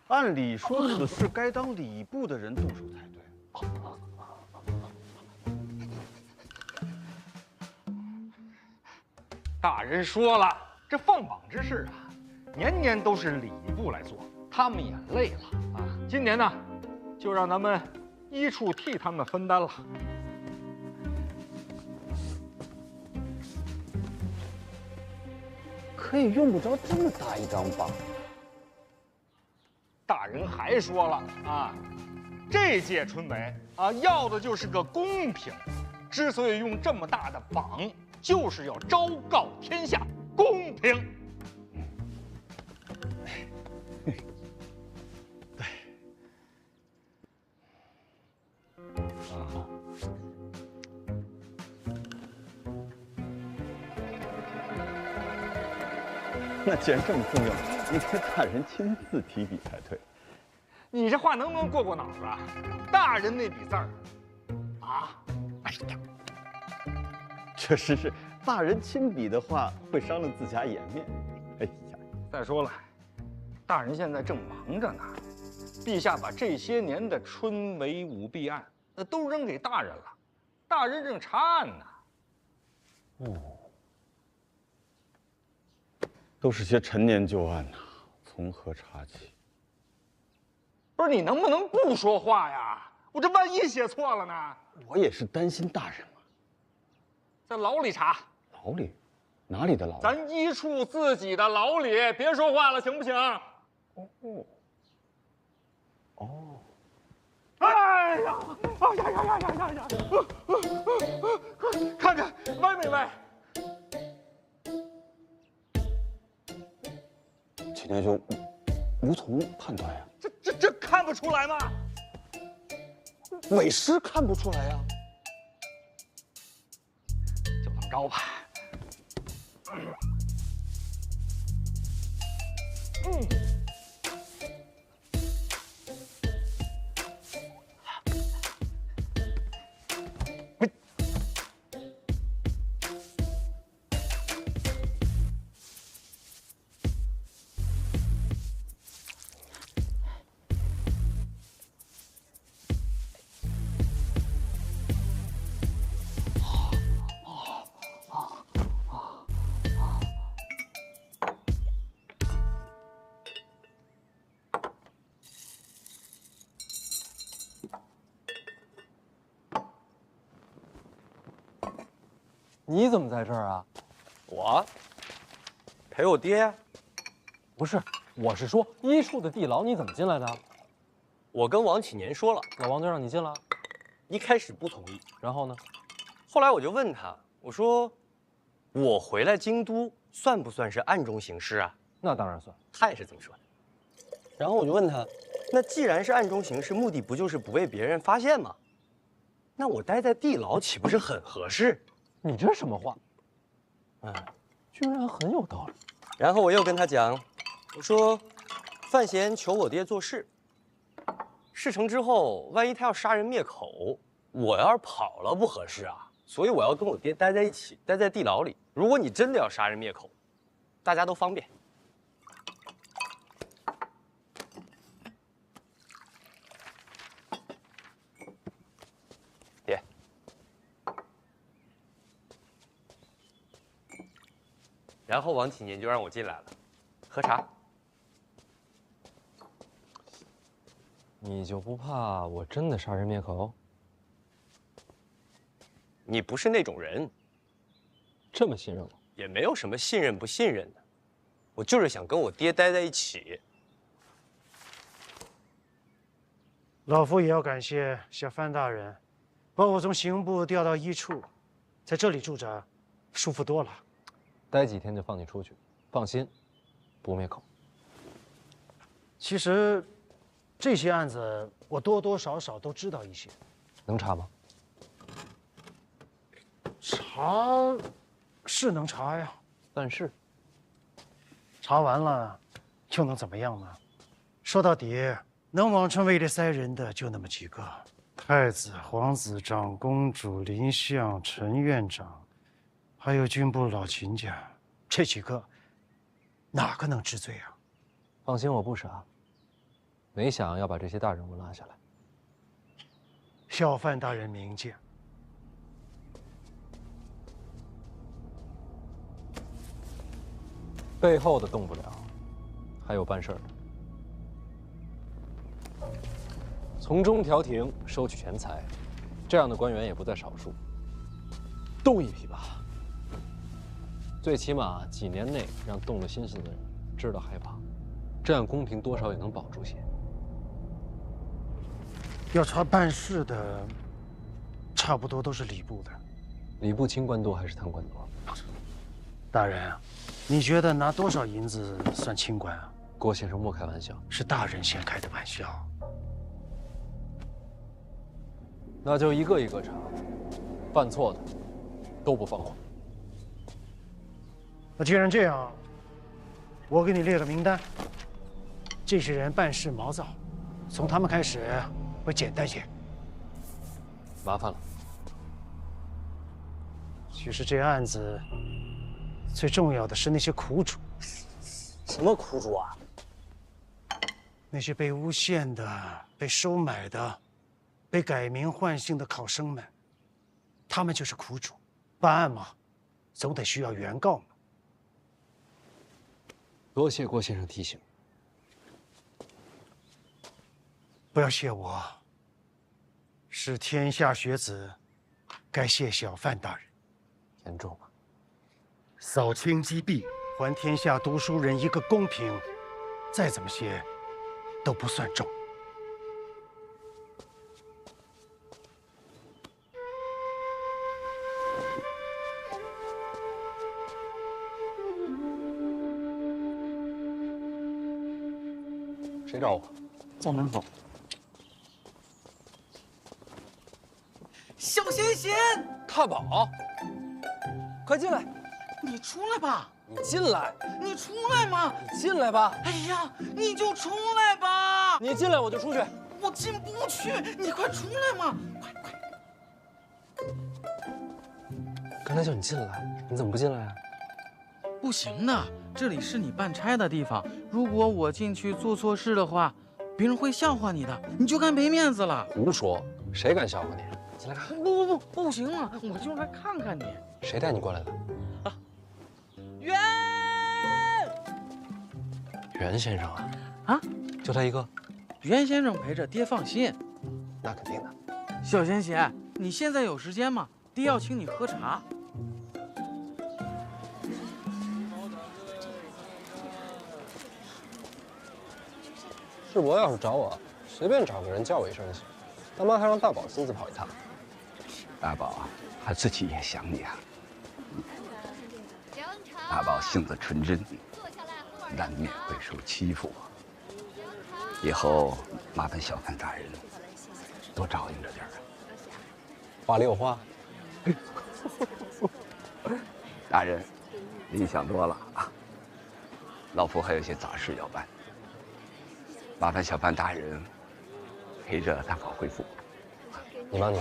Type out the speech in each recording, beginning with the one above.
按理说，此事该当礼部的人动手才对。大人说了，这放榜之事啊，年年都是礼部来做，他们也累了啊。今年呢，就让咱们医处替他们分担了。可也用不着这么大一张吧？大人还说了啊，这届春闱啊，要的就是个公平。之所以用这么大的榜，就是要昭告天下，公平。对。啊。那既然这么重要，应该大人亲自提笔才对。你这话能不能过脑子啊？大人那笔字儿，啊，哎呀，确实是，大人亲笔的话会伤了自家颜面。哎呀，再说了，大人现在正忙着呢。陛下把这些年的春闱舞弊案，那都扔给大人了，大人正查案呢。哦，都是些陈年旧案呐，从何查起？不是你能不能不说话呀？我这万一写错了呢？我也是担心大人嘛。在牢里查。牢里？哪里的牢里？咱医处自己的牢里，别说话了，行不行？哦。哦。哎呀！哎呀呀呀呀呀呀！看看歪没歪？秦天兄，无从判断呀。这看不出来吗？委实看不出来呀。就这么着吧。你怎么在这儿啊？我陪我爹呀。不是，我是说医处的地牢你怎么进来的？我跟王启年说了，老王就让你进了。一开始不同意，然后呢？后来我就问他，我说我回来京都算不算是暗中行事啊？那当然算。他也是这么说的。然后我就问他，那既然是暗中行事，目的不就是不被别人发现吗？那我待在地牢岂不是很合适？你这什么话？居然很有道理。然后我又跟他讲，我说范闲求我爹做事，事成之后，万一他要杀人灭口，我要是跑了不合适啊，所以我要跟我爹待在一起，待在地牢里。如果你真的要杀人灭口，大家都方便。爹，然后王启年就让我进来了，喝茶。你就不怕我真的杀人灭口？你不是那种人，这么信任我？也没有什么信任不信任的，我就是想跟我爹待在一起。老夫也要感谢小范大人，把我从刑部调到医处，在这里住着，舒服多了。待几天就放你出去，放心，不灭口。其实，这些案子我多多少少都知道一些。能查吗？查，是能查呀，但是查完了，又能怎么样呢？说到底，能往春闱里塞人的就那么几个：太子、皇子、长公主、林相、陈院长，还有军部老秦家，这几个，哪个能治罪啊？放心，我不傻。没想要把这些大人物拉下来。小范大人明鉴。背后的动不了，还有办事儿的。从中调停，收取钱财，这样的官员也不在少数。动一批吧，最起码几年内让动了心思的人知道害怕，这样公平多少也能保住些。要查办事的，差不多都是礼部的。礼部清官多还是贪官多？大人，你觉得拿多少银子算清官啊？郭先生莫开玩笑。是大人先开的玩笑。那就一个一个查，犯错的都不放过。那既然这样，我给你列个名单。这些人办事毛躁，从他们开始会简单些。麻烦了。其实这案子最重要的是那些苦主。什么苦主啊？那些被诬陷的、被收买的、被改名换姓的考生们，他们就是苦主。办案嘛，总得需要原告嘛。多谢郭先生提醒。不要谢我，是天下学子，该谢小范大人。严重吗？扫清积弊，还天下读书人一个公平，再怎么谢，都不算重。谁找我？在门口。小贤贤，太保，快进来！你出来吧！你进来！你出来嘛！你进来吧！哎呀，你就出来吧！你进来我就出去。我进不去，你快出来嘛！快！刚才叫你进来，你怎么不进来啊？不行的，这里是你办差的地方，如果我进去做错事的话，别人会笑话你的，你就该没面子了。胡说，谁敢笑话你？进来看。不行啊！我就来看看你。谁带你过来的？袁先生啊？啊？就他一个？袁先生陪着爹放心。那肯定的。小贤贤，你现在有时间吗？爹要请你喝茶。世伯要是找我，随便找个人叫我一声就行。干嘛还让大宝亲自跑一趟？大宝啊，他自己也想你啊。大宝性子纯真，难免会受欺负。以后麻烦小范大人多照应着点儿。话里有话。大人，您想多了啊。老夫还有些杂事要办，麻烦小范大人陪着大宝回府。你忙。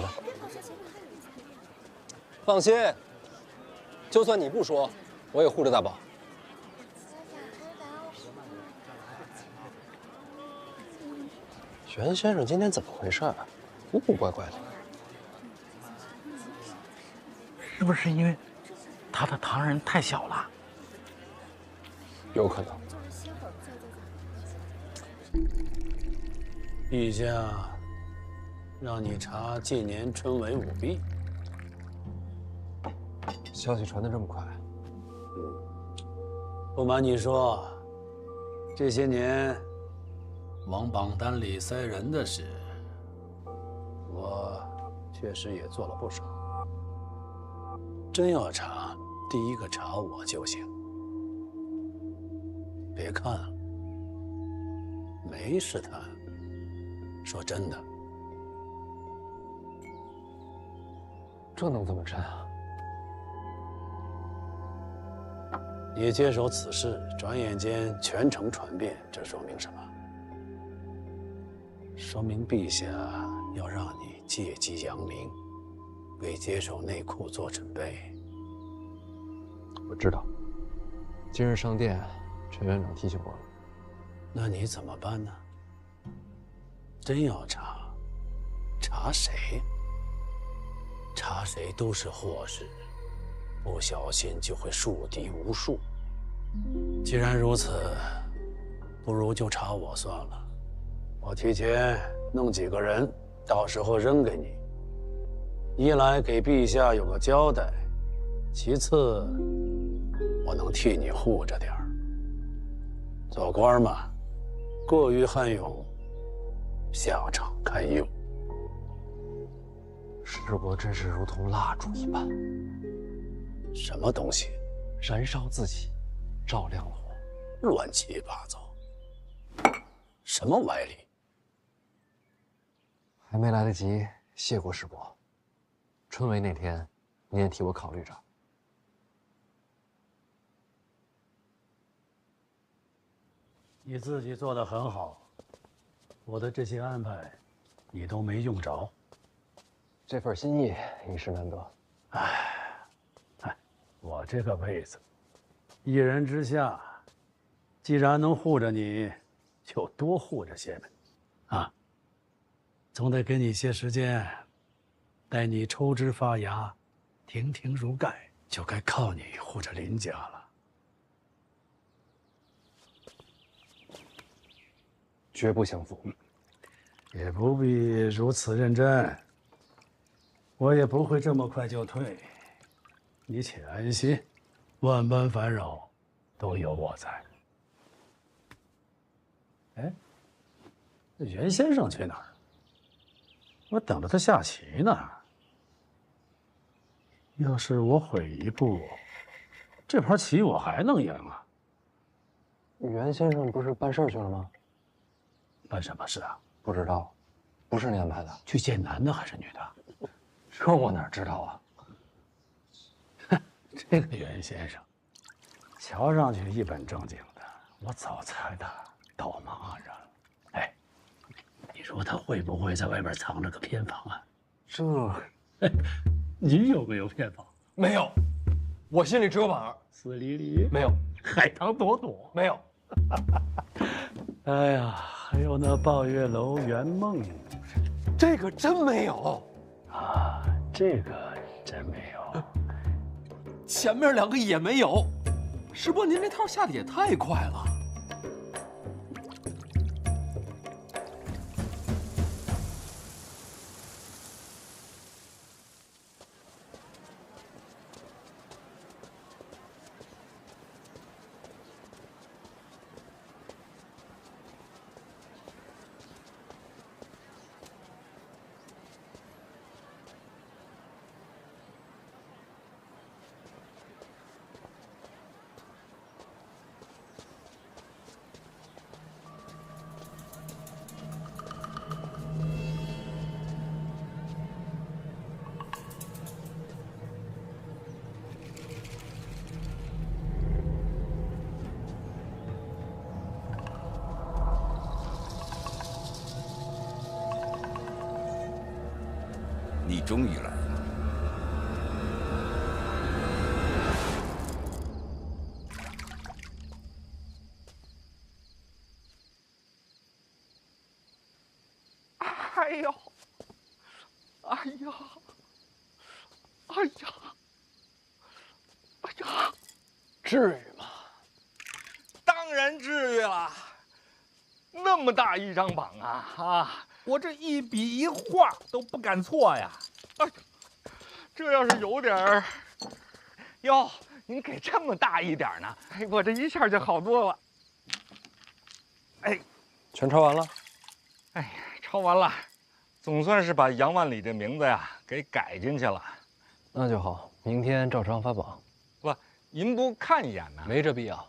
放心，就算你不说，我也护着大宝。袁先生今天怎么回事啊？古古怪怪的。是不是因为他的唐人太小了？有可能。陛下让你查近年春闱舞弊，消息传得这么快？不瞒你说，这些年王榜单里塞人的事，我确实也做了不少。真要查，第一个查我就行。别看了，没试探。说真的，这能怎么真啊？你接手此事，转眼间全城传遍，这说明什么？说明陛下要让你借机扬名，为接手内库做准备。我知道，今日上殿，陈院长提醒我了。那你怎么办呢？真要查，查谁？查谁都是祸事，不小心就会树敌无数。既然如此，不如就查我算了。我提前弄几个人，到时候扔给你。一来给陛下有个交代，其次我能替你护着点儿。做官嘛，过于悍勇，下场堪忧。师伯真是如同蜡烛一般，什么东西？燃烧自己，照亮了我。乱七八糟，什么歪理？还没来得及谢过师伯。春闱那天，你也替我考虑着。你自己做得很好，我的这些安排，你都没用着。这份心意一时难得。我这个位子，一人之下，既然能护着你，就多护着些呗。啊，总得给你些时间，待你抽枝发芽，亭亭如盖，就该靠你护着林家了。绝不相负。也不必如此认真，我也不会这么快就退。你且安心，万般烦扰都有我在。哎，这袁先生去哪儿？我等着他下棋呢。要是我悔一步，这盘棋我还能赢啊？袁先生不是办事去了吗？办什么事啊？不知道，不是你安排的。去见男的还是女的？这我哪知道啊？这个袁先生，瞧上去一本正经的，我早猜他道貌岸然了。哎，你说他会不会在外边藏着个偏房啊？这，你有没有偏房？没有，我心里只有婉儿。死离离没有，海棠朵朵没有。哎呀，还有那抱月楼圆梦，这个真没有啊，这个真没有。前面两个也没有。师伯，您这套下的也太快了。你终于来了。哎呦，哎呀，哎呀，哎呀，至于吗？当然至于了。那么大一张榜啊！我这一笔一画都不敢错呀！哎，这要是有点儿，哟，您给这么大一点呢？哎，我这一下就好多了。哎，全抄完了？哎呀，抄完了，总算是把杨万里这名字呀给改进去了。那就好，明天照常发榜。不，您不看一眼呢？没这必要。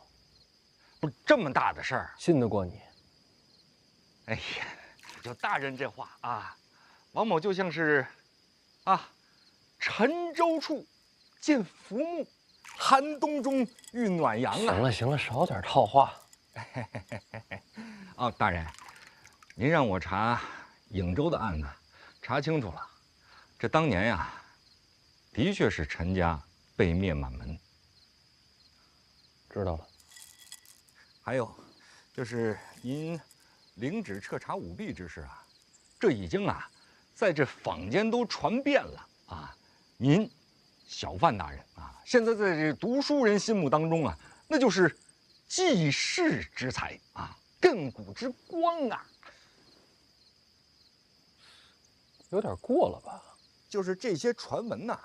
不是这么大的事儿，信得过你？哎呀，就大人这话啊，王某就像是，沉舟处见浮木，寒冬中遇暖阳啊。行了行了，少点套话。哦，大人，您让我查颍州的案子，查清楚了，这当年呀，的确是陈家被灭满门。知道了。还有，就是您领旨彻查舞弊之事啊，这已经啊，在这坊间都传遍了啊。您，小范大人啊，现在在这读书人心目当中啊，那就是济世之才啊，亘古之光啊。有点过了吧？就是这些传闻呐，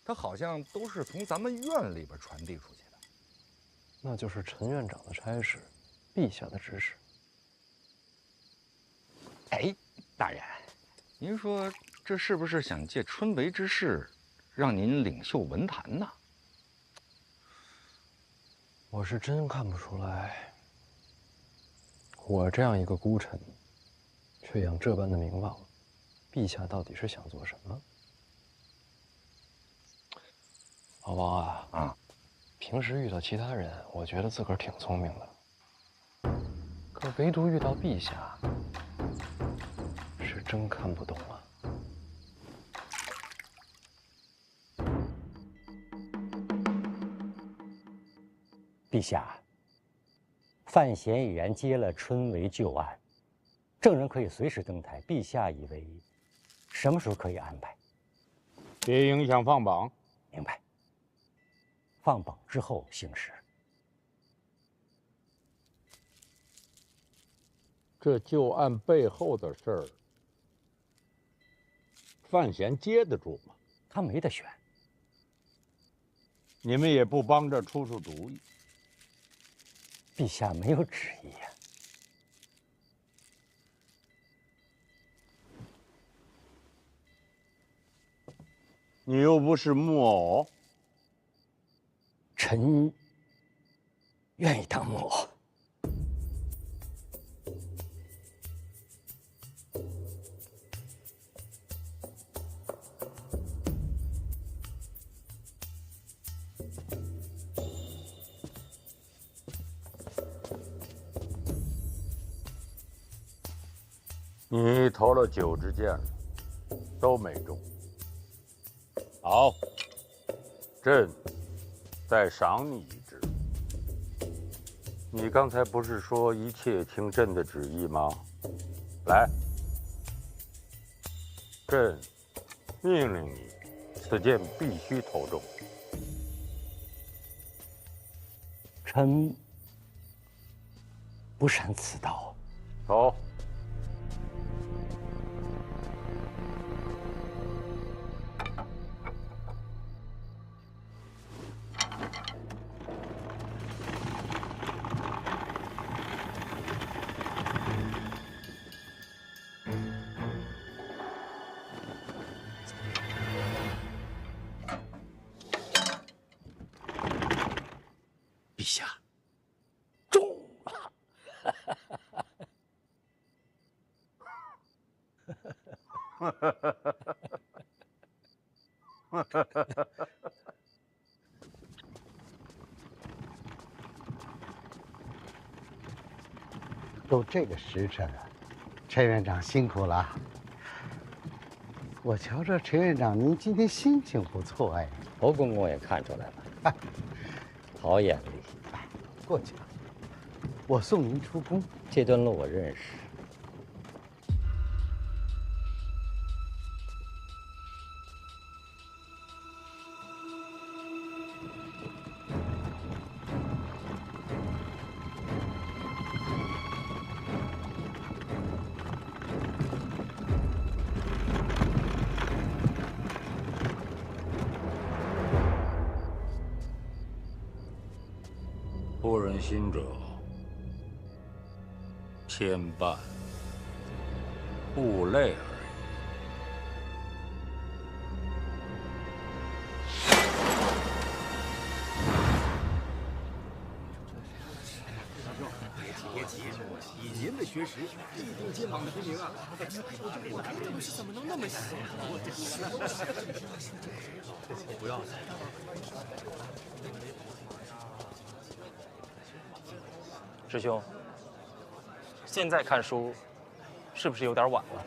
它好像都是从咱们院里边传递出去的。那就是陈院长的差事，陛下的指使。哎，大人，您说这是不是想借春闱之事，让您领袖文坛呢？我是真看不出来，我这样一个孤臣，却养这般的名望，陛下到底是想做什么？老王啊，平时遇到其他人，我觉得自个儿挺聪明的，可唯独遇到陛下，是真看不懂啊。陛下，范闲已然接了春闱旧案，证人可以随时登台。陛下以为什么时候可以安排？别影响放榜。明白。放榜之后行事。这旧案背后的事儿，范闲接得住吗？他没得选。你们也不帮着出主意。陛下没有旨意呀。你又不是木偶。臣愿意当木偶。你投了9支箭了，都没中。好，朕再赏你1支。你刚才不是说一切听朕的旨意吗？来，朕命令你，此箭必须投中。臣不善此道。投。陛下，中了！都这个时辰了，陈院长辛苦了。我瞧着陈院长，您今天心情不错哎。侯公公也看出来了，好眼力。过去吧，我送您出宫。这段路我认识。不忍心者，牵绊，不累而已。以您的学识，必定金榜题名啊！我是怎么能那么小？不要了。师兄，现在看书，是不是有点晚了？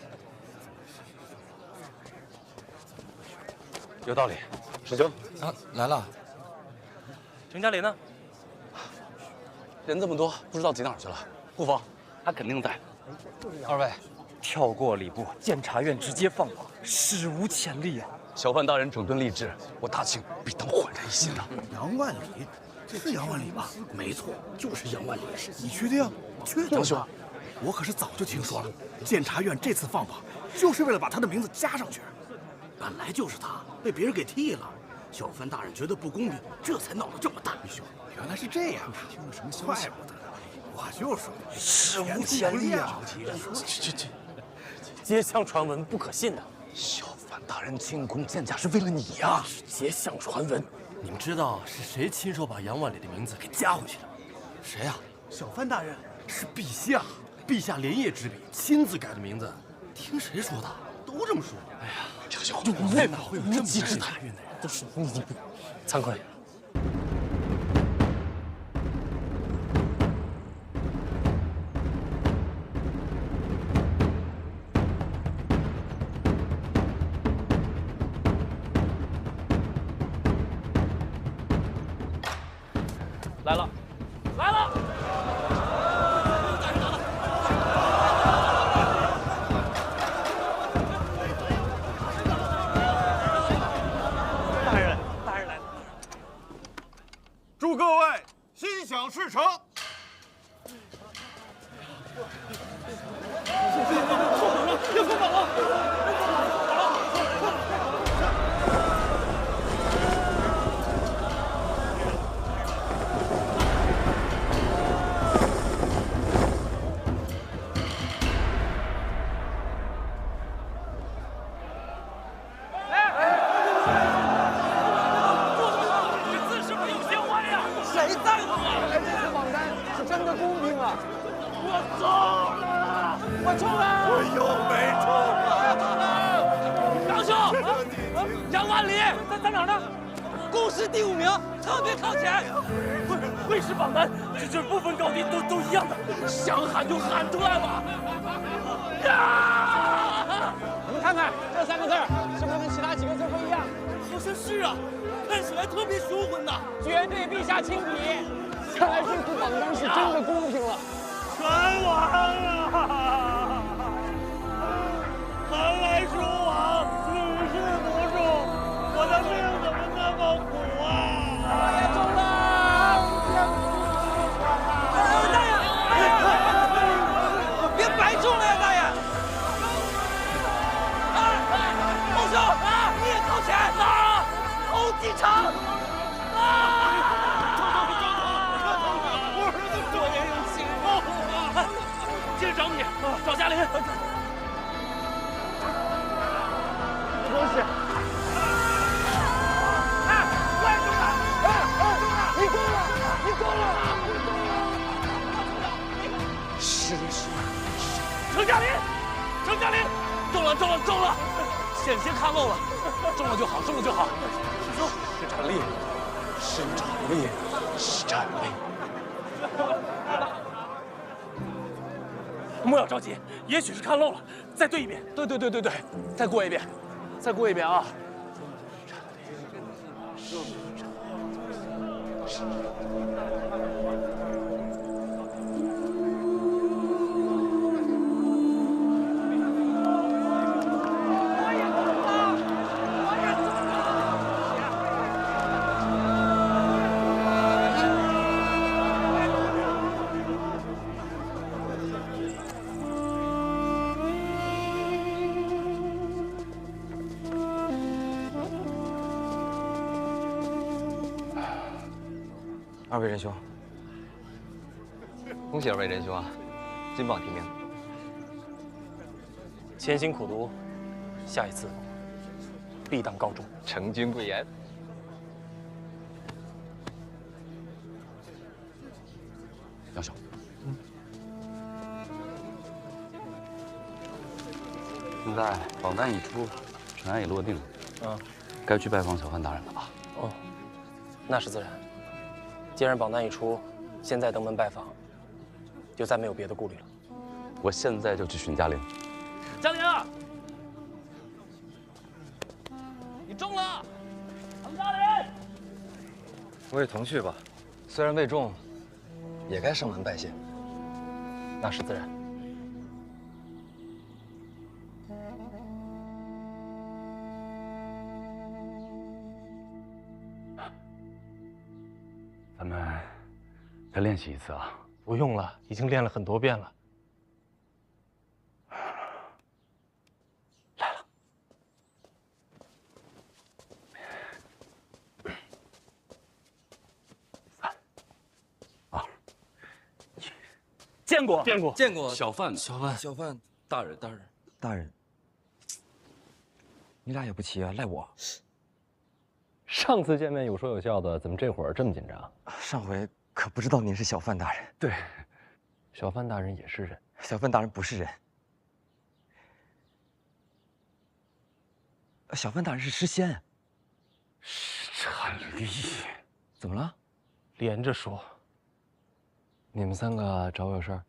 有道理，师兄啊，来了。程家林呢？人这么多，不知道挤哪儿去了。顾风，他肯定在。二位，跳过礼部，监察院直接放榜，史无前例啊！小范大人整顿吏治，我大清必当焕然一新呐！杨万里，是杨万里吧？没错，就是杨万里。你确定？确定啊！我可是早就听说了，监察院这次放榜，就是为了把他的名字加上去。本来就是他被别人给替了，小范大人觉得不公平，这才闹得这么大。原来是这样啊！听了什么消息？怪不得，我就说史无前例啊！这，街巷传闻不可信的。小范大人进宫见驾是为了你呀！街巷传闻，你们知道是谁亲手把杨万里的名字给加回去的？谁呀？小范大人是陛下，陛下连夜执笔亲自改的名字。听谁说的？都这么说。哎呀，这个小子哪会有这么大大运的人？都是你惭愧。来了，来了！大人来了！祝各位心想事成。要封榜了！第5名，特别靠前。卫士榜单，这不分高低，都一样的。想喊就喊出来吧！呀！你们看看这3个字，是不是跟其他几个字不一样？好像是啊，看起来特别雄浑呐。绝对陛下亲笔，看来这次榜单是真的公平了。全完了！寒来暑往，屡试不中，我的命怎么那么苦？大爷中了！大爷，别白中了呀，大爷！欧兄，你也靠前啊！欧继承，我儿子多年有情啊！接着找你，找嘉林。多谢。程嘉林，中了！险些看漏了，中了就好。是战力。莫要着急，也许是看漏了，再对一遍。对，再过一遍啊！二位仁兄，恭喜二位仁兄啊，金榜题名。潜心苦读，下一次必当高中。诚君贵言。杨兄，现在榜单已出，尘埃已落定，该去拜访小范大人了吧？哦，那是自然。既然榜单已出，现在登门拜访，就再没有别的顾虑了。我现在就去寻嘉玲。嘉玲啊，你中了！唐嘉玲，我也同去吧。虽然未中，也该上门拜谢。那是自然。咱们再练习一次啊！不用了，已经练了很多遍了。来了。3、2、1，见过，见过，见过。小范，小范，大人，大人，你俩也不齐啊，赖我。上次见面有说有笑的，怎么这会儿这么紧张？上回可不知道您是小范大人。对，小范大人也是人。小范大人不是人。小范大人是诗仙。陈立，怎么了？连着说。你们3个找我有事儿？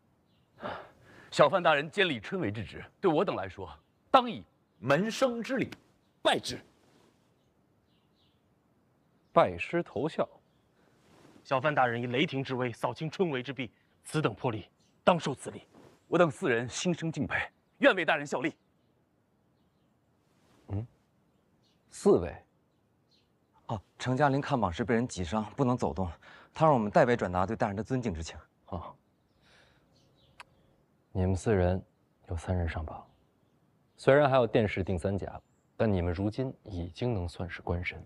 小范大人监理春闱之职，对我等来说，当以门生之礼拜之。拜师投效。小范大人以雷霆之威扫清春闱之弊，此等魄力，当受此礼。我等4人心生敬佩，愿为大人效力。4位。哦，程嘉林看榜时被人挤伤，不能走动，他让我们代为转达对大人的尊敬之情。好，你们4人有3人上榜，虽然还有殿试定3甲，但你们如今已经能算是官绅。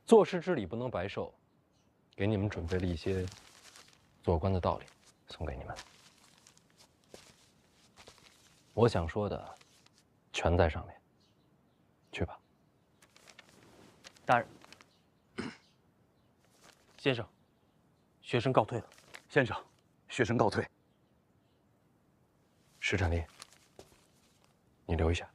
做事之礼不能白受，给你们准备了一些做官的道理，送给你们。我想说的全在上面，去吧。大人，先生，学生告退了。先生，学生告退。石陈立，你留一下。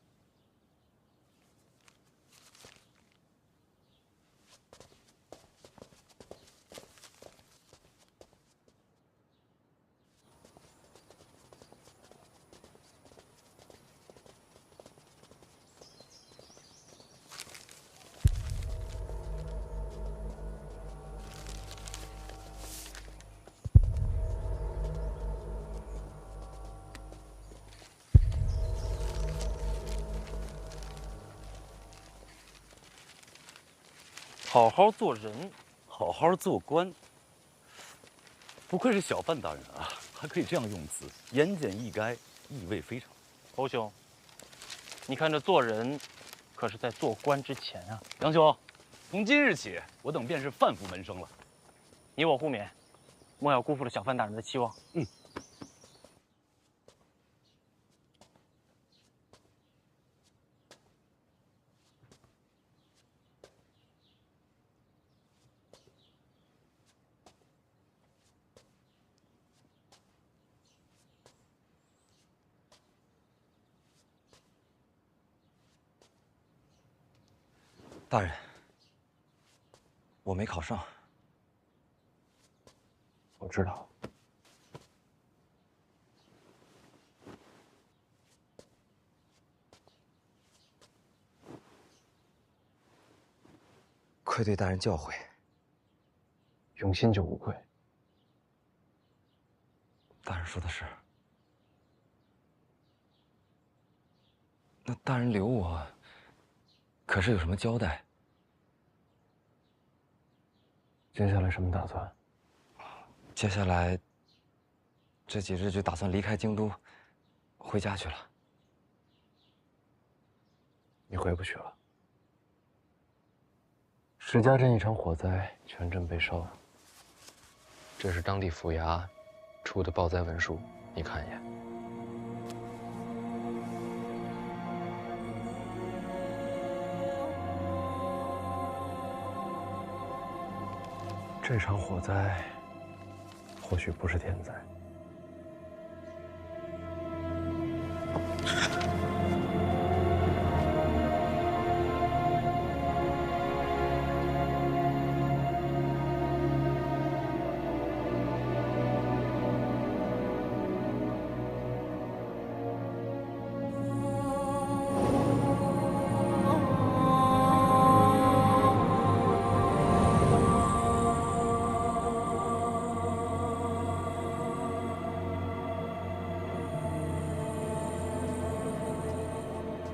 好好做人，好好做官。不愧是小范大人啊，还可以这样用词，言简意赅，意味非常。侯兄，你看这做人，可是在做官之前啊。杨兄，从今日起，我等便是范府门生了。你我互勉，莫要辜负了小范大人的期望。大人，我没考上。我知道。愧对大人教诲。用心就无愧。大人说的是。那大人留我，可是有什么交代？接下来什么打算？接下来这几日就打算离开京都，回家去了。你回不去了。石家镇一场火灾，全镇被烧。这是当地府衙出的报灾文书，你看一眼。这场火灾或许不是天灾。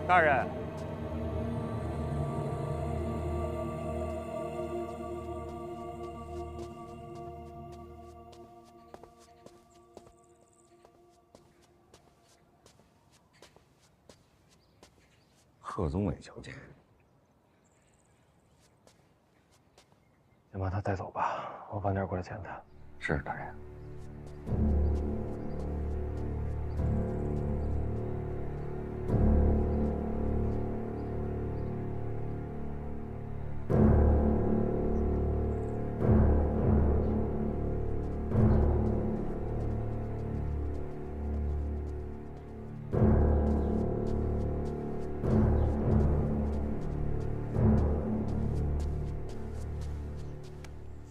大人，贺宗伟求见。先把他带走吧，我晚点过来见他。是，大人。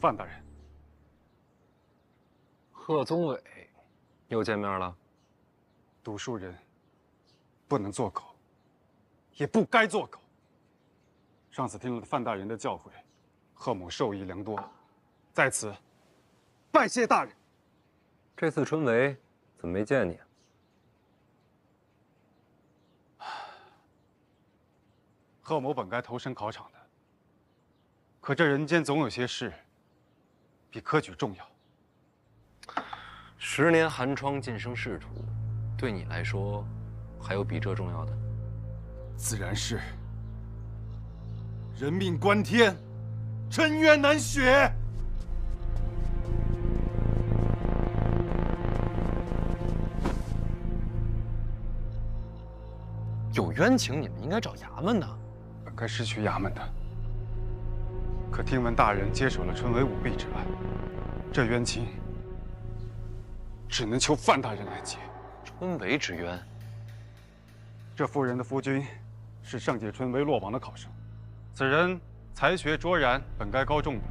范大人，贺宗伟又见面了。读书人不能做狗，也不该做狗。上次听了范大人的教诲，贺某受益良多，在此拜谢大人。这次春闱怎么没见你啊？贺某本该投身考场的，可这人间总有些事比科举重要。10年寒窗晋升仕途，对你来说，还有比这重要的？自然是。人命关天，沉冤难雪。有冤情，你们应该找衙门的。本该是去衙门的，可听闻大人接手了春闱舞弊之案，这冤情只能求范大人来结。春闱之冤，这夫人的夫君是上届春闱落榜的考生，此人才学卓然，本该高中的，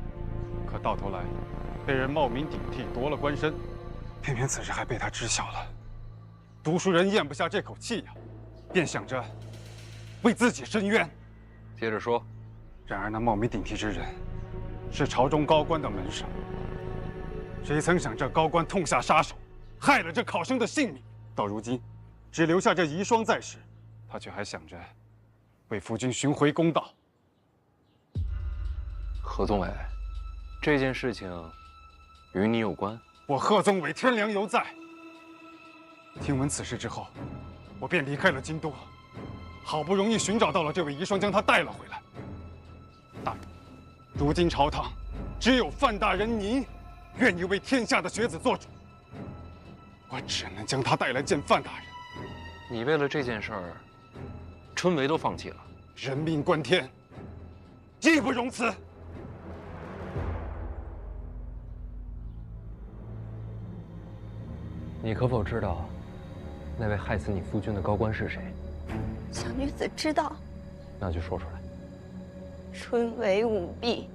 可到头来被人冒名顶替夺了官身，偏偏此事还被他知晓了。读书人咽不下这口气呀，便想着为自己伸冤。接着说。然而那冒名顶替之人是朝中高官的门生，谁曾想这高官痛下杀手，害了这考生的性命。到如今，只留下这遗孀在世，他却还想着为夫君寻回公道。贺宗伟，这件事情与你有关？我贺宗伟天良犹在。听闻此事之后，我便离开了京都，好不容易寻找到了这位遗孀，将她带了回来。大人，如今朝堂只有范大人您愿意为天下的学子做主，我只能将她带来见范大人。你为了这件事儿，春闱都放弃了？人命关天，义不容辞。你可否知道，那位害死你夫君的高官是谁？小女子知道。那就说出来。春闱舞弊，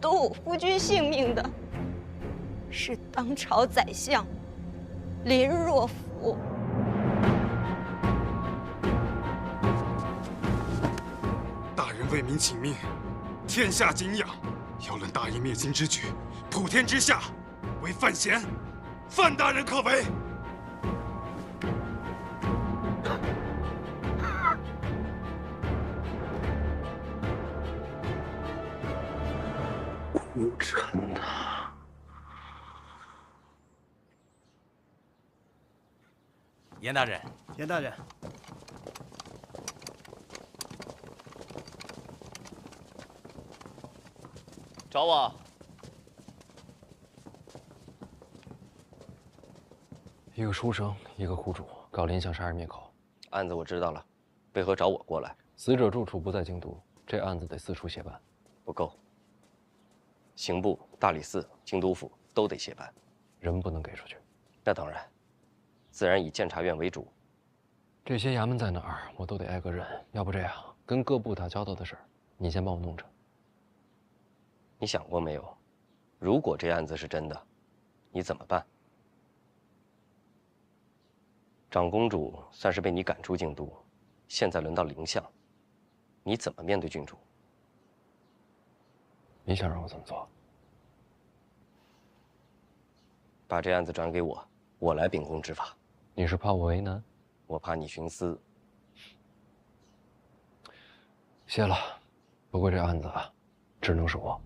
夺我夫君性命的，是当朝宰相林若甫。大人为民请命，天下敬仰。要论大义灭亲之举，普天之下唯范闲、范大人可为。无尘呐！严大人，严大人，找我。一个书生，一个苦主，搞林相杀人灭口。案子我知道了，为何找我过来？死者住处不在京都，这案子得四处协办。不够。刑部、大理寺、京都府都得协办，人不能给出去。那当然，自然以监察院为主。这些衙门在哪儿，我都得挨个认。要不这样，跟各部打交道的事儿，你先帮我弄着。你想过没有，如果这案子是真的，你怎么办？长公主算是被你赶出京都，现在轮到林相，你怎么面对郡主？你想让我怎么做？把这案子转给我，我来秉公执法。你是怕我为难？我怕你徇私。谢了，不过这案子啊，只能是我。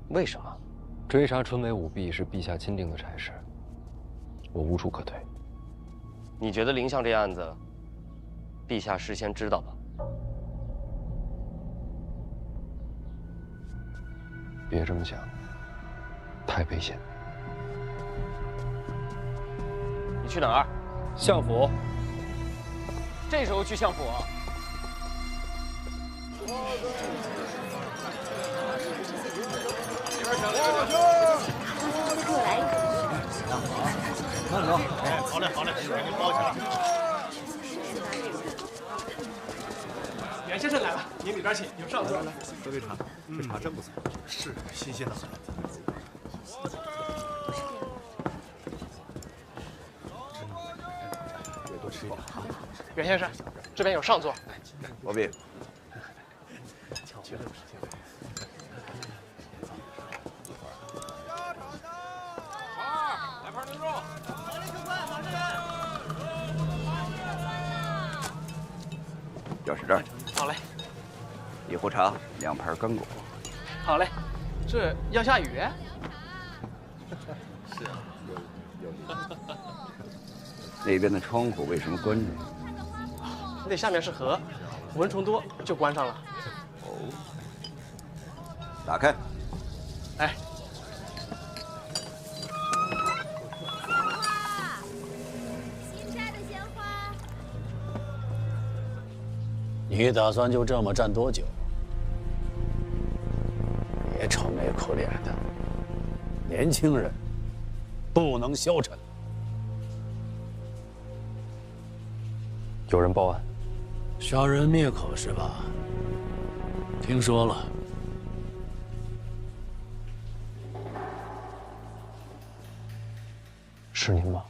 为什么？追查春闱舞弊是陛下钦定的差事，我无处可退。你觉得林相这案子，陛下事先知道吧？别这么想，太危险。你去哪儿？相府。这时候去相府啊？慢走。哎，好嘞，好嘞，一会儿给你包起来。袁先生来了，您里边请，有上座。来，喝杯茶，这茶真不错，是新鲜的很。多吃一点。袁先生，这边有上座。不必。来盘牛肉。钥匙这儿。好嘞。一壶茶，2盘干果。好嘞。这要下雨？是啊，有。那边的窗户为什么关着？那下面是河，蚊虫多就关上了。哦。打开。哎。你打算就这么站多久？别愁眉苦脸的，年轻人不能消沉。有人报案，杀人灭口是吧？听说了。是您吗？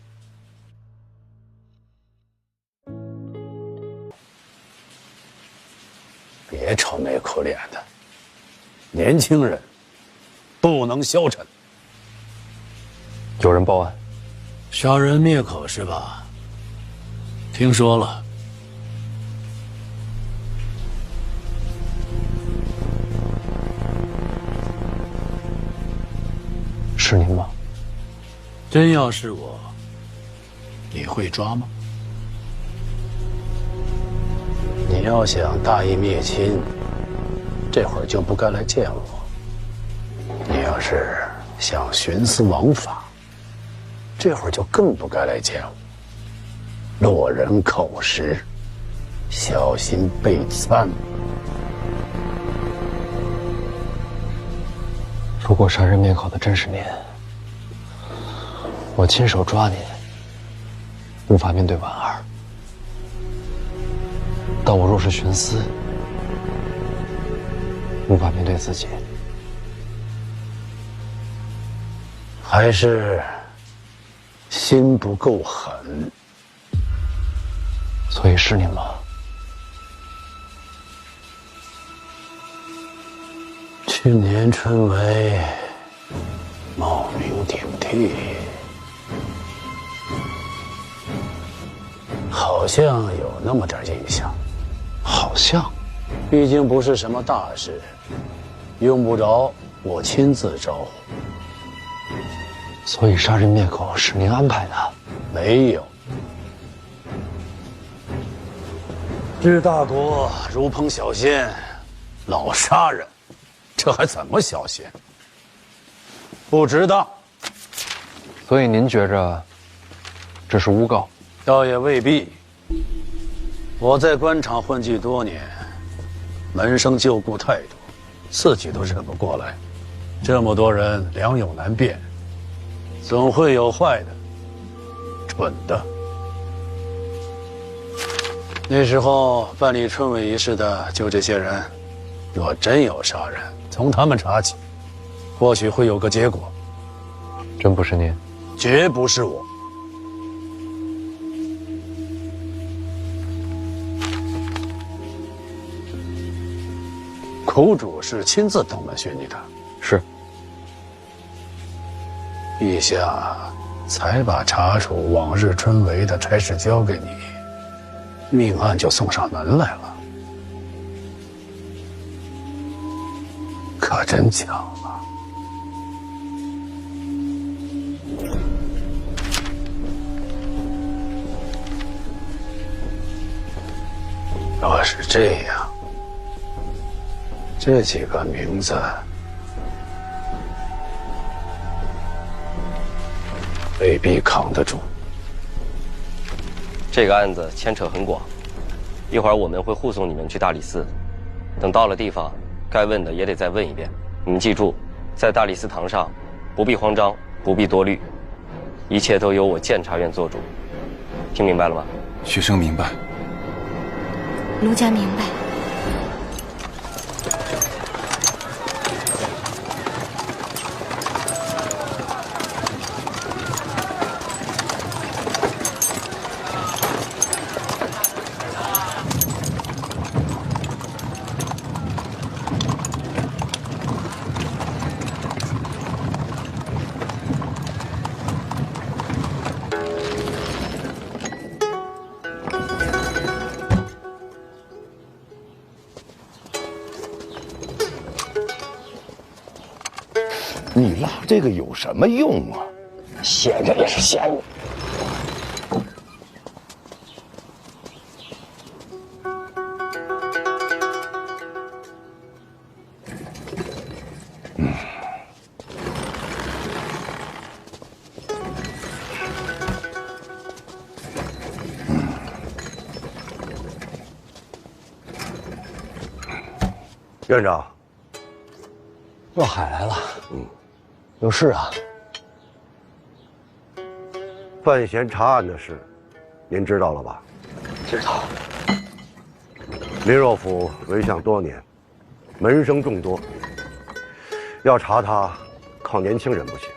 别愁眉苦脸的，年轻人不能消沉。有人报案，杀人灭口是吧？听说了。是您吗？真要是我，你会抓吗？你要想大义灭亲，这会儿就不该来见我。你要是想徇私枉法，这会儿就更不该来见我。落人口实，小心被参。如果杀人灭口的真是您，我亲手抓您，无法面对婉儿；但我若是徇私，无法面对自己。还是心不够狠。所以是您吗？去年春闱，冒名顶替，好像有那么点印象。好像，毕竟不是什么大事，用不着我亲自招呼。所以杀人灭口是您安排的？没有。治大国如烹小鲜，老杀人，这还怎么小鲜？不值当。所以您觉着这是诬告？倒也未必。我在官场混迹多年，门生旧故太多，自己都认不过来。这么多人，良莠难辨，总会有坏的、蠢的。那时候办理春闱一事的就这些人，若真有杀人，从他们查起，或许会有个结果。真不是您？绝不是我。苦主是亲自登门寻你的？是。陛下才把查处往日春闱的差事交给你，命案就送上门来了，可真巧啊！若是这样，这几个名字未必扛得住。这个案子牵扯很广，一会儿我们会护送你们去大理寺，等到了地方，该问的也得再问一遍。你们记住，在大理寺堂上，不必慌张，不必多虑，一切都由我监察院做主。听明白了吗？学生明白。奴家明白。你拉这个有什么用啊？闲着也是闲着。院长，若海来了。有事啊？范闲查案的事，您知道了吧？知道。林若甫为相多年，门生众多，要查他，靠年轻人不行。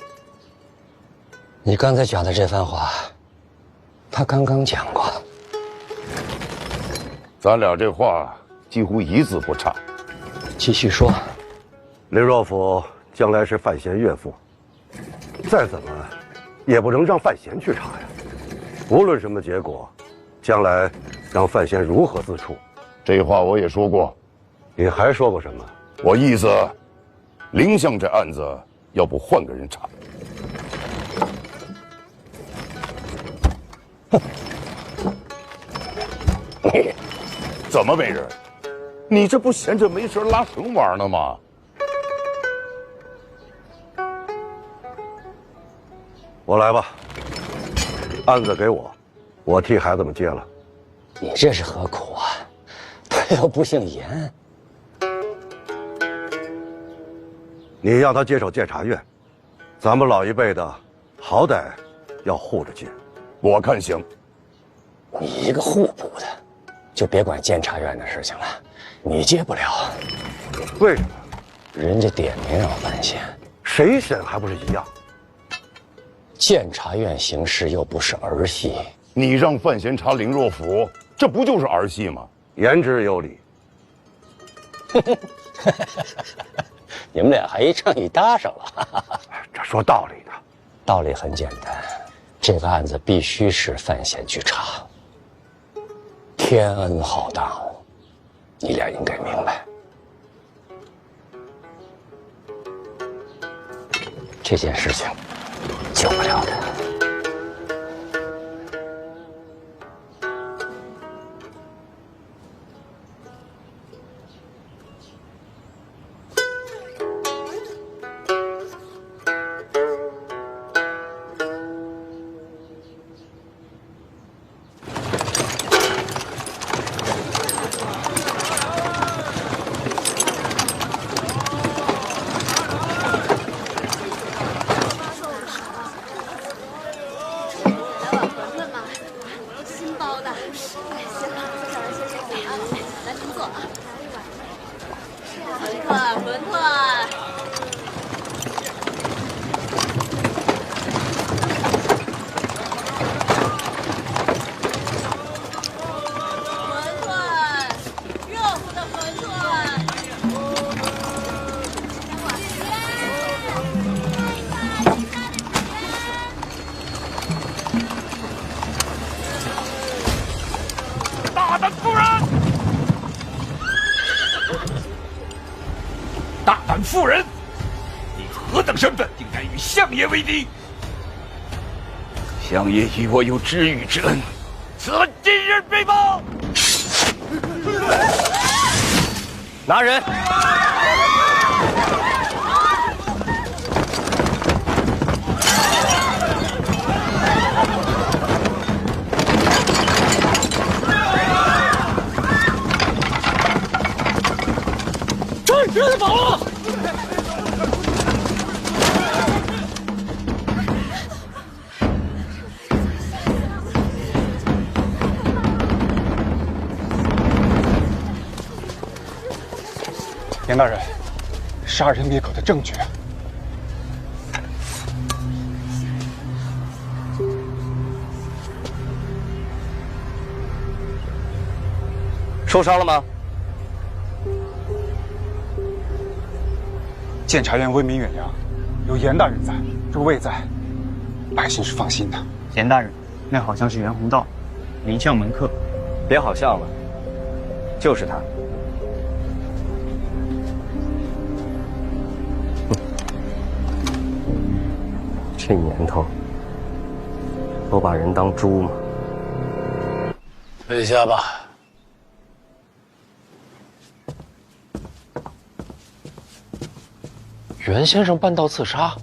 你刚才讲的这番话，他刚刚讲过。咱俩这话几乎一字不差。继续说。林若甫将来是范闲岳父，再怎么也不能让范闲去查呀。无论什么结果，将来让范闲如何自处，这话我也说过。你还说过什么？我意思，林相这案子要不换个人查。你怎么没人？你这不闲着没事拉绳玩呢吗？我来吧，案子给我，我替孩子们接了。你这是何苦啊？他又不姓严。你让他接手监察院，咱们老一辈的，好歹要护着接。我看行。你一个户部的，就别管监察院的事情了。你接不了。为什么？人家点名让范闲，谁审还不是一样？监察院行事又不是儿戏，你让范闲查林若甫，这不就是儿戏吗？言之有理。你们俩还一唱一搭上了。这说道理呢。道理很简单，这个案子必须是范闲去查。天恩浩荡，你俩应该明白。这件事情救不了他。妇人，你何等身份，竟敢与相爷为敌？相爷与我有知遇之恩，此恨今日必报。拿人！严大人，杀人灭口的证据。受伤了吗？监察院威名远扬，有严大人在，诸位在，百姓是放心的。严大人，那好像是袁宏道，林相门客。别好像了，就是他。这年头，都把人当猪吗？退下吧。袁先生半道刺杀，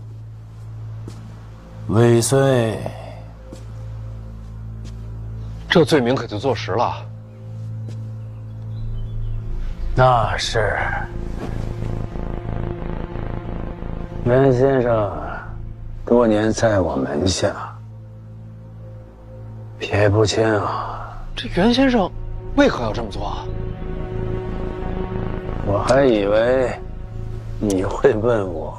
未遂。这罪名可就坐实了。那是。袁先生多年在我门下，撇不清啊。这袁先生为何要这么做啊？我还以为你会问我，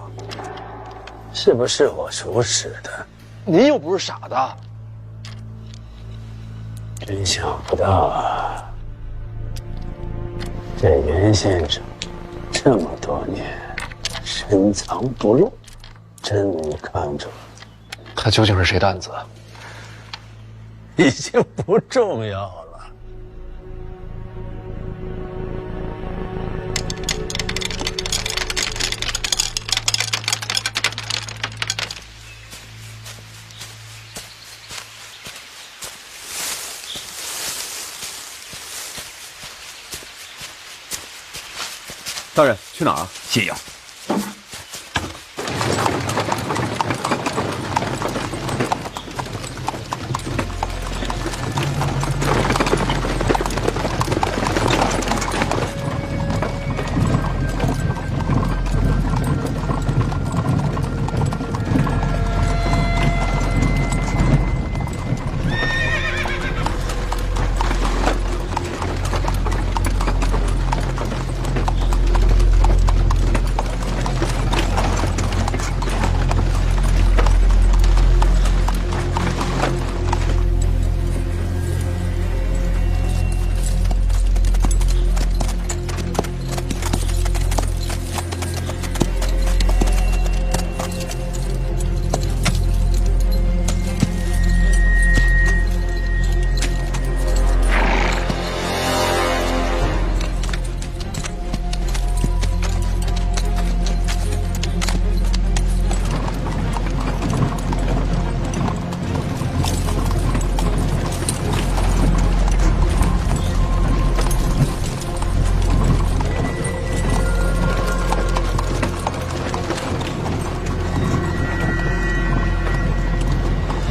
是不是我主使的？您又不是傻的。真想不到啊，这袁先生这么多年深藏不露，真没看出他究竟是谁的案子？已经不重要了。大人，去哪儿啊？谢阳。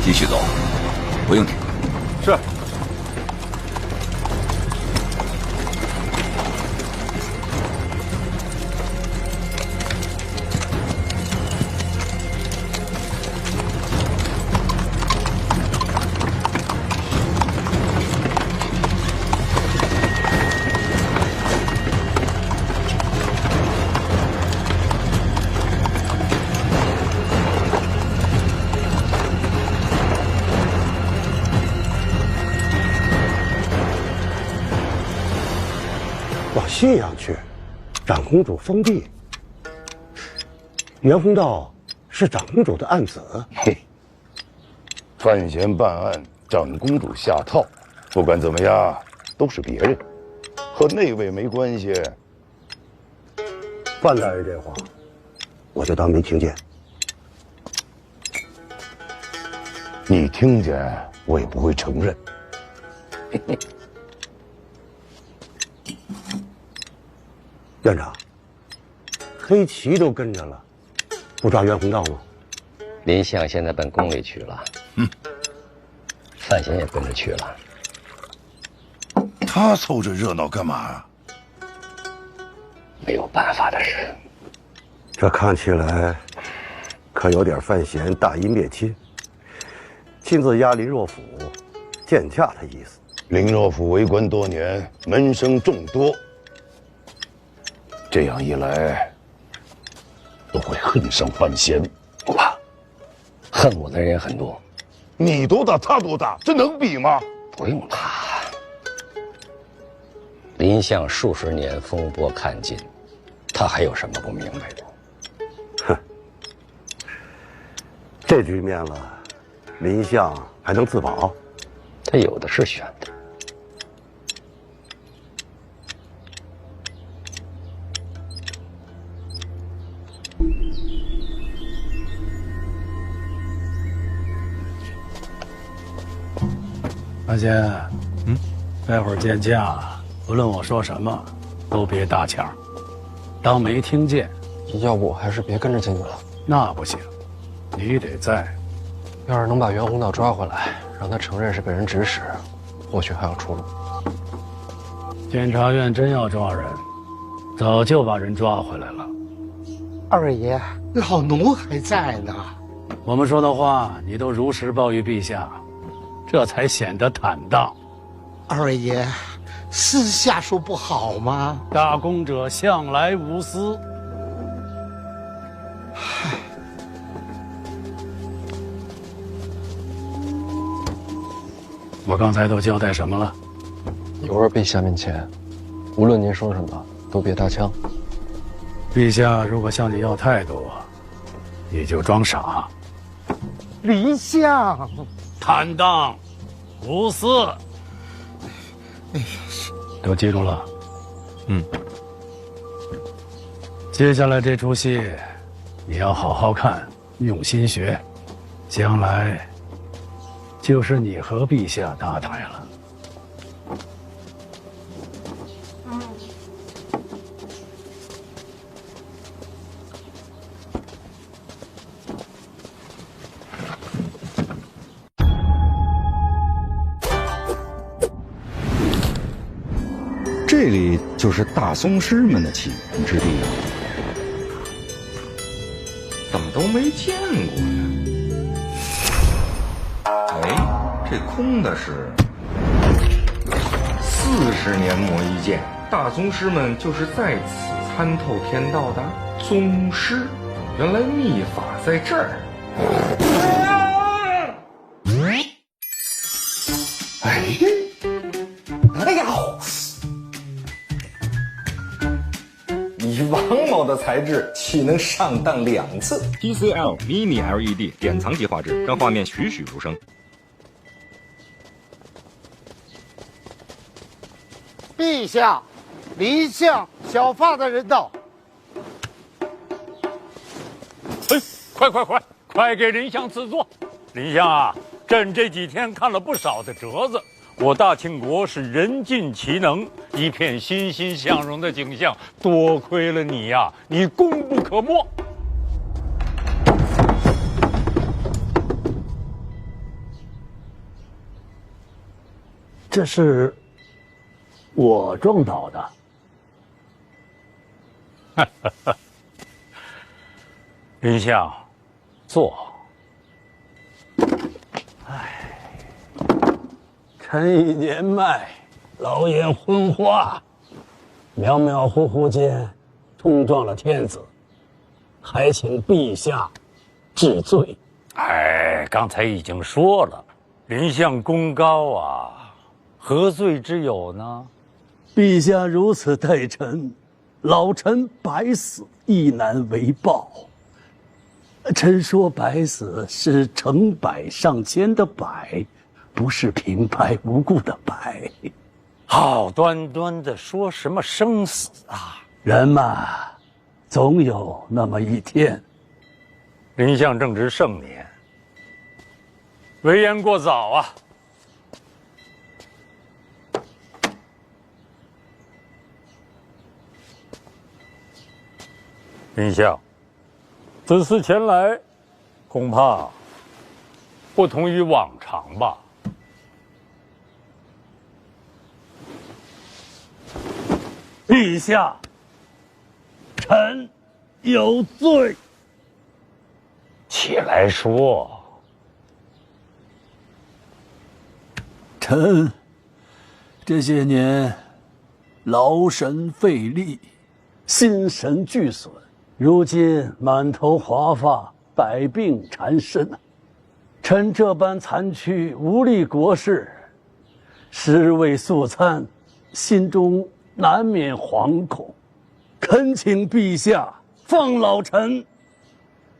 继续走，不用停。是。西阳去，长公主封地。袁宏道是长公主的暗子。嘿，范闲办案，长公主下套，不管怎么样，都是别人，和那位没关系。范大人这话，我就当没听见。你听见，我也不会承认。嘿嘿。院长，黑旗都跟着了，不抓袁宏道吗？林相现在奔宫里去了，范闲也跟着去了。他凑这热闹干嘛啊？没有办法的事。这看起来，可有点范闲大义灭亲，亲自押林若甫见驾的意思。林若甫为官多年，门生众多。这样一来，都会恨上范闲。不怕，恨我的人也很多。你多大，他多大，这能比吗？不用怕。林相数十年风波看尽，他还有什么不明白的？哼，这局面了，林相还能自保？他有的是选的。范闲，待会儿见驾，无论我说什么，都别搭腔，当没听见。要不我还是别跟着进去了。那不行，你得在。要是能把袁宏道抓回来，让他承认是被人指使，或许还有出路。检察院真要抓人，早就把人抓回来了。二爷，老奴还在呢。我们说的话，你都如实报与陛下，这才显得坦荡。二爷，私下说不好吗？大公者向来无私。我刚才都交代什么了？有儿陛下面前，无论您说什么，都别搭腔。陛下如果向你要态度，你就装傻。林相，坦荡，无私。都记住了。接下来这出戏，你要好好看，用心学，将来就是你和陛下搭台了。这里就是大宗师们的起源之地啊，怎么都没见过呀？哎，这空的是40年磨一剑，大宗师们就是在此参透天道的宗师。原来秘法在这儿。哎呀！以王某的才智，岂能上当2次 ？TCL Mini LED 典藏级画质，让画面栩栩如生。陛下，林相小发的人到。快给林相赐座。林相啊，朕这几天看了不少的折子。我大庆国是人尽其能，一片欣欣向荣的景象。多亏了你呀，你功不可没。这是我撞倒的。林相，坐。臣已年迈，老眼昏花，渺渺糊糊间冲撞了天子，还请陛下治罪。哎，刚才已经说了，林相功高啊，何罪之有呢？陛下如此待臣，老臣百死亦难为报。臣说百死是成百上千的百，不是平白无故的白。好端端的说什么生死啊！人嘛，总有那么一天。林相正值盛年，为言过早啊！林相，此次前来，恐怕不同于往常吧？陛下，臣有罪。起来说。臣这些年劳神费力，心神俱损，如今满头华发，百病缠身。臣这般残躯无力国事，尸位素餐，心中难免惶恐。恳请陛下放老臣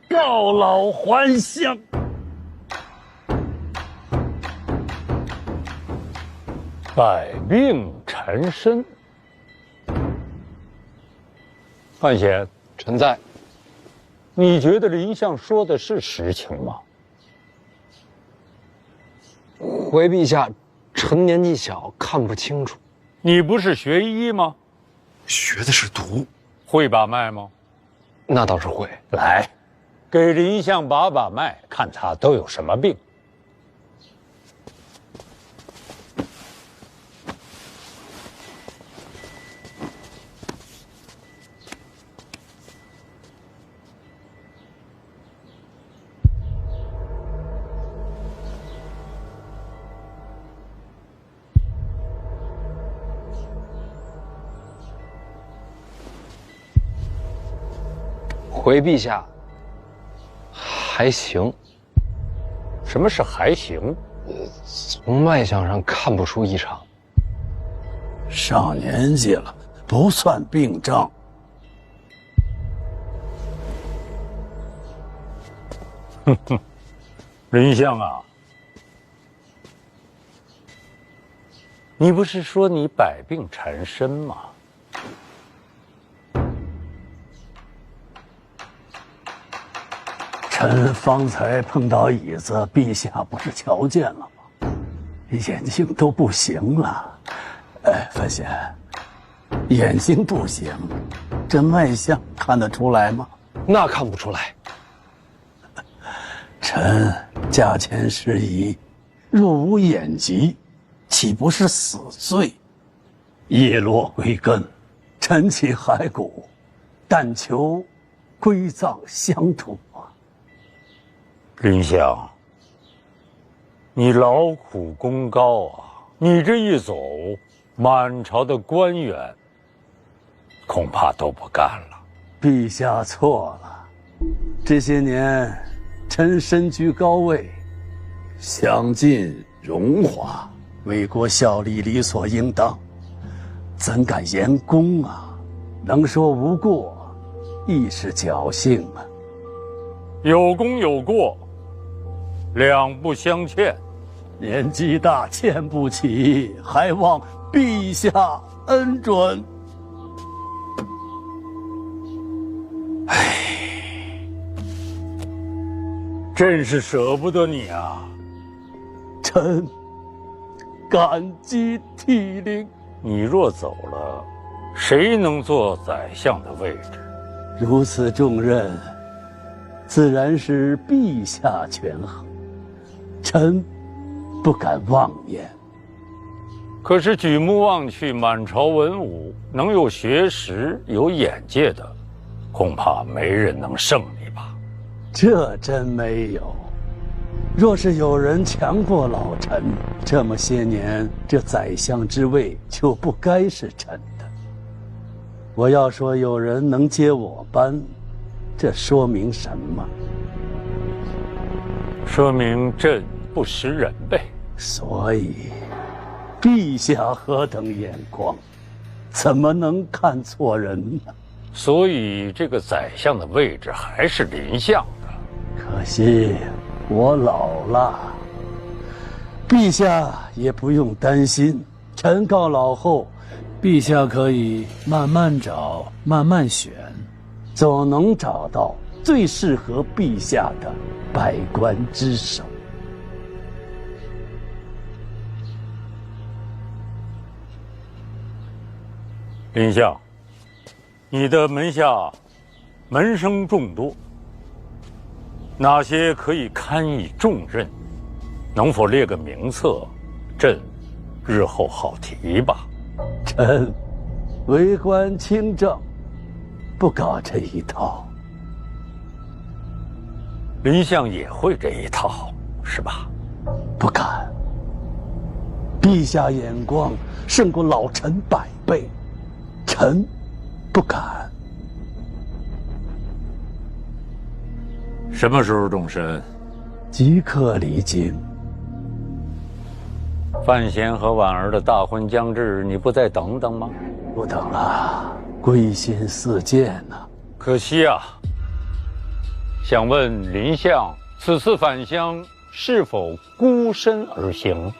告老还乡。百病缠身。范闲，臣在。你觉得林相说的是实情吗？回陛下，臣年纪小，看不清楚。你不是学医吗？学的是毒。会把脉吗？那倒是会。来，给林相把脉，看他都有什么病。回陛下，还行。什么是还行？从脉象上看不出异常。上年纪了，不算病症。哼哼，林相啊，你不是说你百病缠身吗？臣方才碰到椅子，陛下不是瞧见了吗？眼睛都不行了。范闲，眼睛不行，这脉象看得出来吗？那看不出来。臣驾前失仪，若无眼疾，岂不是死罪？叶落归根，晨起骸骨，但求归葬乡土。林相，你劳苦功高啊！你这一走，满朝的官员恐怕都不干了。陛下错了，这些年臣身居高位，享尽荣华，为国效力理所应当，怎敢言功啊？能说无过，亦是侥幸啊。有功有过，两不相欠。年纪大，欠不起，还望陛下恩准。真是舍不得你啊！臣感激涕零。你若走了，谁能做宰相的位置？如此重任，自然是陛下权衡，臣不敢妄言。可是举目望去，满朝文武，能有学识、有眼界的，恐怕没人能胜你吧？这真没有。若是有人强过老臣，这么些年，这宰相之位就不该是臣的。我要说有人能接我班，这说明什么？说明朕不识人呗。所以，陛下何等眼光，怎么能看错人呢？所以这个宰相的位置还是林相的。可惜我老了，陛下也不用担心。臣告老后，陛下可以慢慢找，慢慢选，总能找到最适合陛下的百官之首。林相，你的门下门生众多，哪些可以堪以重任？能否列个名册？朕日后好提吧。臣为官清正，不搞这一套。林相也会这一套，是吧？不敢。陛下眼光胜过老臣100倍，臣不敢。什么时候动身？即刻离京。范闲和婉儿的大婚将至，你不再等等吗？不等了，归心似箭呐。可惜啊。想问林相，此次返乡是否孤身而行？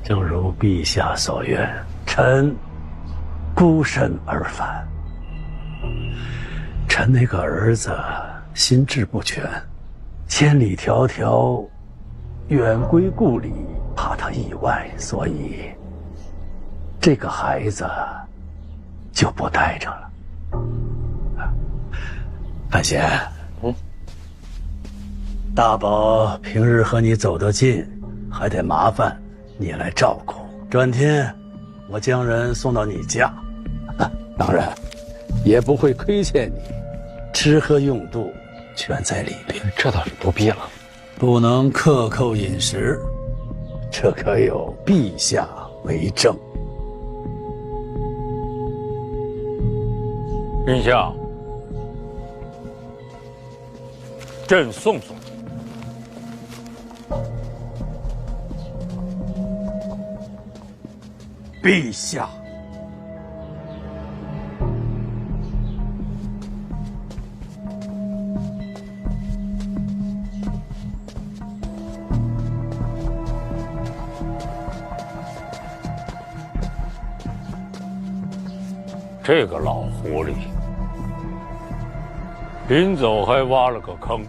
正如陛下所愿，臣孤身而返。臣那个儿子心智不全，千里迢迢远归故里，怕他意外，所以这个孩子就不带着了。范闲，大宝平日和你走得近，还得麻烦你来照顾。转天我将人送到你家，当然也不会亏欠你，吃喝用度全在里边。这倒是不必了。不能克扣饮食，这可有陛下为证。林相，朕送送。陛下，这个老狐狸，临走还挖了个坑。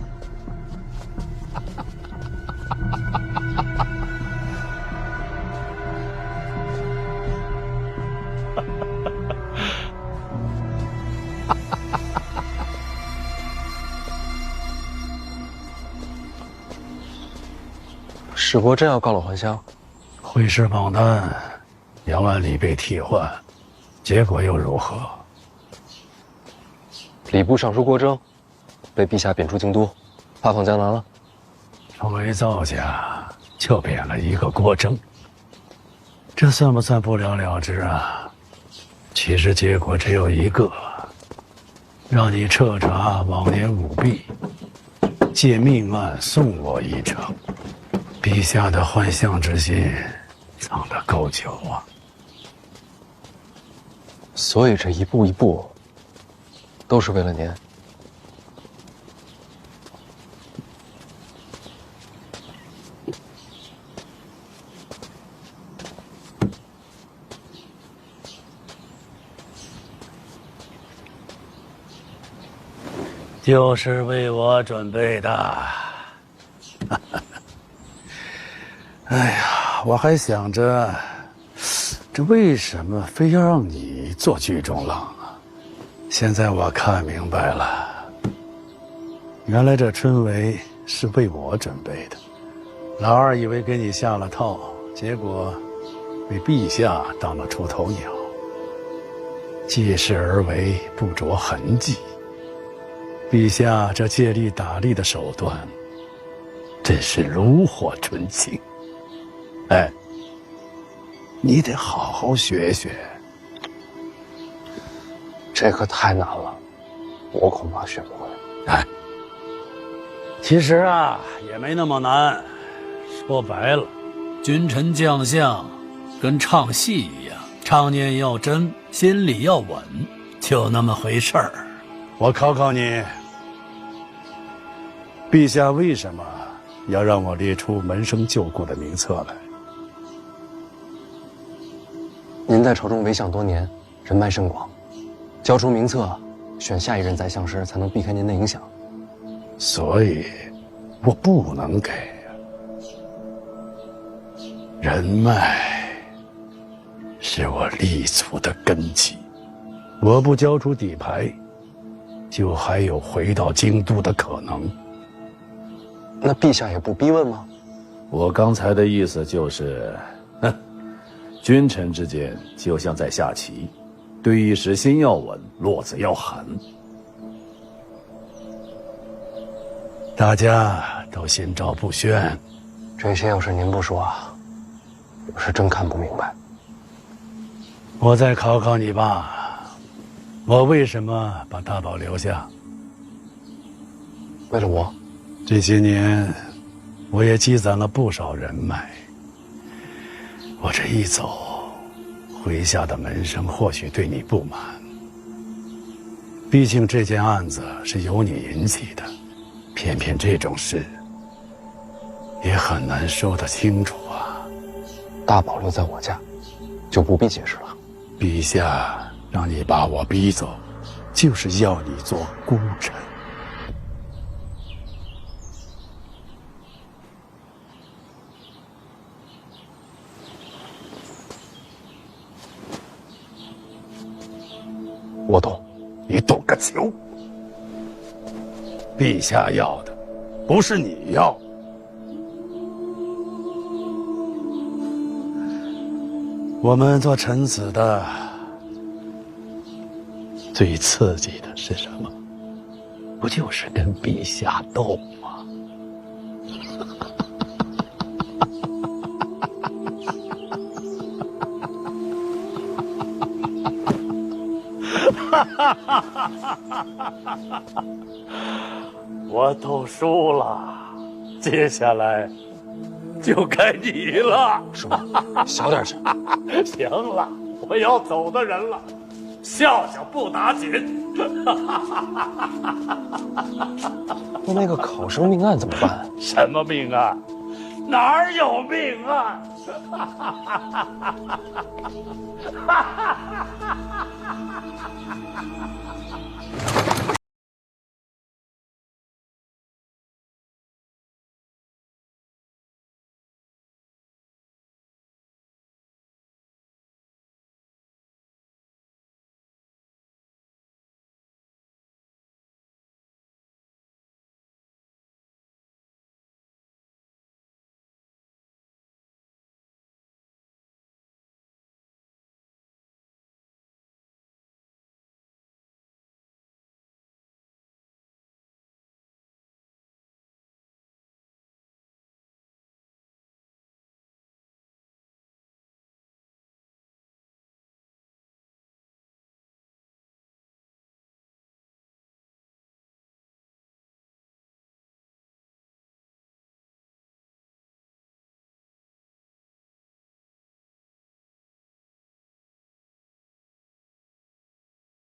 史国真要告老还乡？会试榜单，杨万里被替换，结果又如何？礼部尚书郭征被陛下贬出京都，发放江南了。成为造假，就贬了一个郭征，这算不算不了了之啊？其实结果只有一个，让你彻查往年舞弊，借命案送我一程。陛下的幻象之心藏得够久啊！所以这一步一步，都是为了您。就是为我准备的。哎呀，我还想着，这为什么非要让你做剧中郎啊？现在我看明白了，原来这春闱是为我准备的。老二以为给你下了套，结果被陛下当了出头鸟，借势而为，不着痕迹。陛下这借力打力的手段，真是炉火纯青。哎，你得好好学学。这可太难了，我恐怕学不会。哎，其实啊，也没那么难。说白了，君臣将相跟唱戏一样，唱念要真，心里要稳，就那么回事儿。我考考你，陛下为什么要让我列出门生旧故的名册来？您在朝中为相多年，人脉甚广，交出名册，选下一任宰相时才能避开您的影响。所以，我不能给。人脉是我立足的根基，我不交出底牌，就还有回到京都的可能。那陛下也不逼问吗？我刚才的意思就是，君臣之间就像在下棋，对弈时心要稳，落子要狠。大家都心照不宣，这些要是您不说，我是真看不明白。我再考考你吧，我为什么把大宝留下？为了我。这些年，我也积攒了不少人脉。我这一走，麾下的门生或许对你不满。毕竟这件案子是由你引起的，偏偏这种事也很难说得清楚啊。大宝留在我家，就不必解释了。陛下让你把我逼走，就是要你做功臣。我懂。你懂个球！陛下要的不是你要。我们做臣子的最刺激的是什么？不就是跟陛下斗吗？我斗输了，接下来就该你了。叔，小点声。行了，我要走的人了，笑笑不打紧。那个考生命案怎么办？什么命案？哪儿有命案？